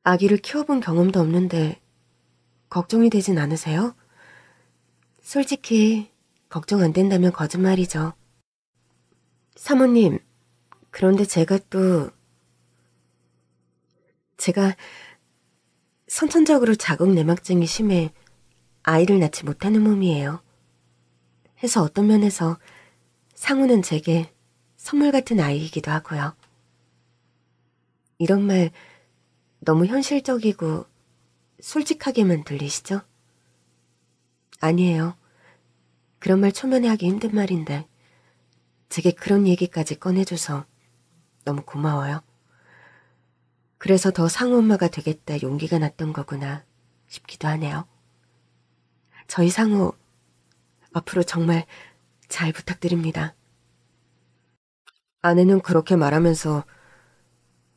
아기를 키워본 경험도 없는데 걱정이 되진 않으세요? 솔직히 걱정 안 된다면 거짓말이죠. 사모님, 그런데 제가 선천적으로 자궁 내막증이 심해 아이를 낳지 못하는 몸이에요. 해서 어떤 면에서 상우는 제게 선물 같은 아이이기도 하고요. 이런 말 너무 현실적이고 솔직하게만 들리시죠? 아니에요. 그런 말 초면에 하기 힘든 말인데 제게 그런 얘기까지 꺼내줘서 너무 고마워요. 그래서 더 상우 엄마가 되겠다 용기가 났던 거구나 싶기도 하네요. 저희 상우 앞으로 정말 잘 부탁드립니다. 아내는 그렇게 말하면서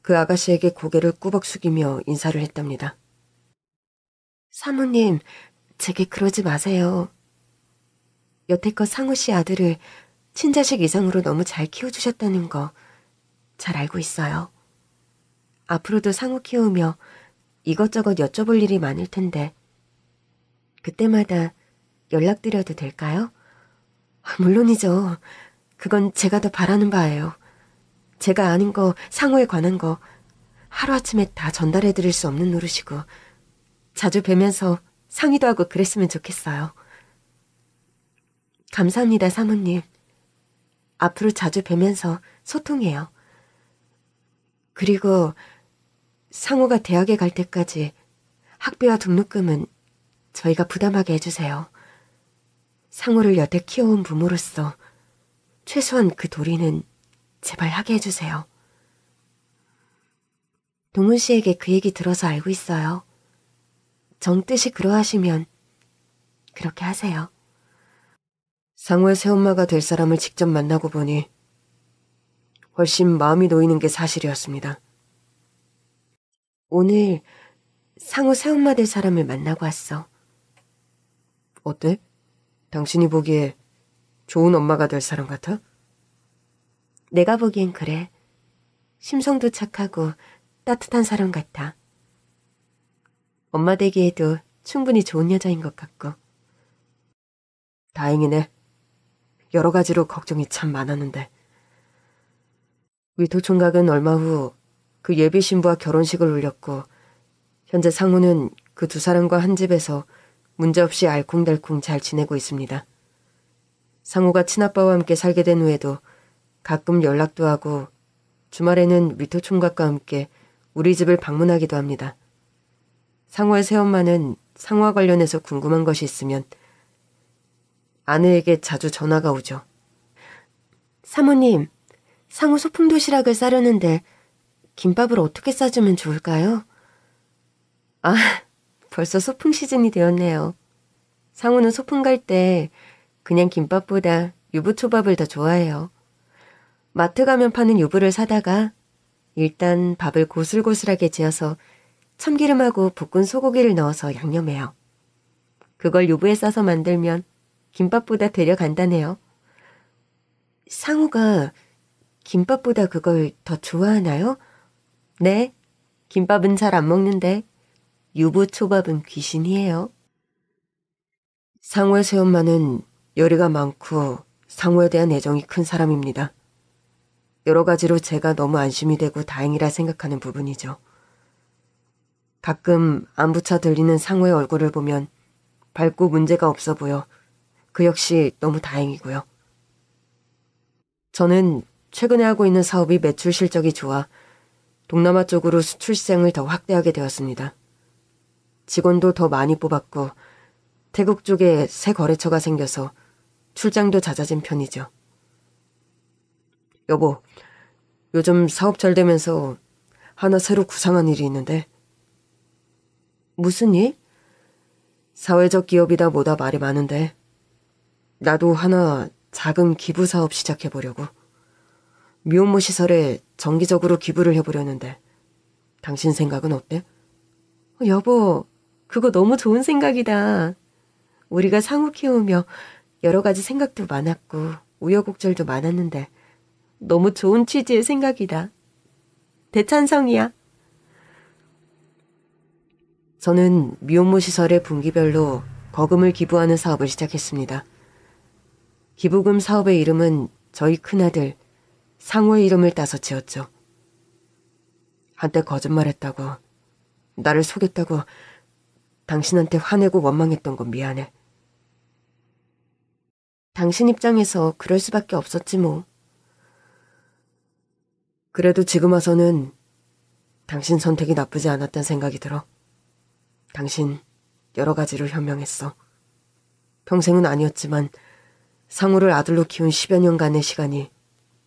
그 아가씨에게 고개를 꾸벅 숙이며 인사를 했답니다. 사모님, 제게 그러지 마세요. 여태껏 상우 씨 아들을 친자식 이상으로 너무 잘 키워주셨다는 거 잘 알고 있어요. 앞으로도 상우 키우며 이것저것 여쭤볼 일이 많을 텐데 그때마다 연락드려도 될까요? 물론이죠. 그건 제가 더 바라는 바예요. 제가 아는 거, 상우에 관한 거 하루아침에 다 전달해드릴 수 없는 노릇이고 자주 뵈면서 상의도 하고 그랬으면 좋겠어요. 감사합니다, 사모님. 앞으로 자주 뵈면서 소통해요. 그리고 상우가 대학에 갈 때까지 학비와 등록금은 저희가 부담하게 해주세요. 상우를 여태 키워온 부모로서 최소한 그 도리는 제발 하게 해주세요. 동훈 씨에게 그 얘기 들어서 알고 있어요. 정뜻이 그러하시면 그렇게 하세요. 상우의 새엄마가 될 사람을 직접 만나고 보니 훨씬 마음이 놓이는 게 사실이었습니다. 오늘 상우 새엄마 될 사람을 만나고 왔어. 어때? 당신이 보기에 좋은 엄마가 될 사람 같아? 내가 보기엔 그래. 심성도 착하고 따뜻한 사람 같아. 엄마 되기에도 충분히 좋은 여자인 것 같고. 다행이네. 여러 가지로 걱정이 참 많았는데. 위토 총각은 얼마 후 그 예비 신부와 결혼식을 올렸고 현재 상우는 그 두 사람과 한 집에서 문제없이 알콩달콩 잘 지내고 있습니다. 상우가 친아빠와 함께 살게 된 후에도 가끔 연락도 하고 주말에는 위토 총각과 함께 우리 집을 방문하기도 합니다. 상우의 새엄마는 상우와 관련해서 궁금한 것이 있으면 아내에게 자주 전화가 오죠. 사모님, 상우 소풍 도시락을 싸려는데 김밥을 어떻게 싸주면 좋을까요? 아, 벌써 소풍 시즌이 되었네요. 상우는 소풍 갈 때 그냥 김밥보다 유부초밥을 더 좋아해요. 마트 가면 파는 유부를 사다가 일단 밥을 고슬고슬하게 지어서 참기름하고 볶은 소고기를 넣어서 양념해요. 그걸 유부에 싸서 만들면 김밥보다 되려 간단해요. 상우가 김밥보다 그걸 더 좋아하나요? 네, 김밥은 잘 안 먹는데 유부초밥은 귀신이에요. 상우의 새엄마는 열의가 많고 상우에 대한 애정이 큰 사람입니다. 여러 가지로 제가 너무 안심이 되고 다행이라 생각하는 부분이죠. 가끔 안부차 들리는 상우의 얼굴을 보면 밝고 문제가 없어 보여 그 역시 너무 다행이고요. 저는 최근에 하고 있는 사업이 매출 실적이 좋아 동남아 쪽으로 수출 시장을 더 확대하게 되었습니다. 직원도 더 많이 뽑았고 태국 쪽에 새 거래처가 생겨서 출장도 잦아진 편이죠. 여보, 요즘 사업 잘 되면서 하나 새로 구상한 일이 있는데. 무슨 일? 사회적 기업이다 뭐다 말이 많은데 나도 하나 작은 기부 사업 시작해보려고. 미혼모 시설에 정기적으로 기부를 해보려는데 당신 생각은 어때? 여보, 그거 너무 좋은 생각이다. 우리가 상우 키우며 여러 가지 생각도 많았고 우여곡절도 많았는데 너무 좋은 취지의 생각이다. 대찬성이야. 저는 미혼모 시설에 분기별로 거금을 기부하는 사업을 시작했습니다. 기부금 사업의 이름은 저희 큰아들 상우의 이름을 따서 지었죠. 한때 거짓말했다고, 나를 속였다고 당신한테 화내고 원망했던 건 미안해. 당신 입장에서 그럴 수밖에 없었지 뭐. 그래도 지금 와서는 당신 선택이 나쁘지 않았단 생각이 들어. 당신 여러 가지로 현명했어. 평생은 아니었지만 상우를 아들로 키운 10여 년간의 시간이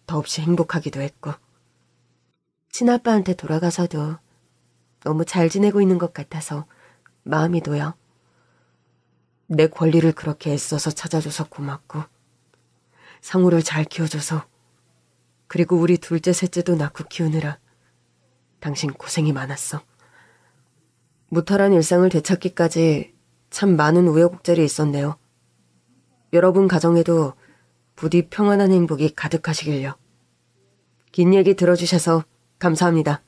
더없이 행복하기도 했고 친아빠한테 돌아가서도 너무 잘 지내고 있는 것 같아서 마음이 놓여. 내 권리를 그렇게 애써서 찾아줘서 고맙고 상우를 잘 키워줘서 그리고 우리 둘째 셋째도 낳고 키우느라 당신 고생이 많았어. 무탈한 일상을 되찾기까지 참 많은 우여곡절이 있었네요. 여러분 가정에도 부디 평안한 행복이 가득하시길요. 긴 얘기 들어주셔서 감사합니다.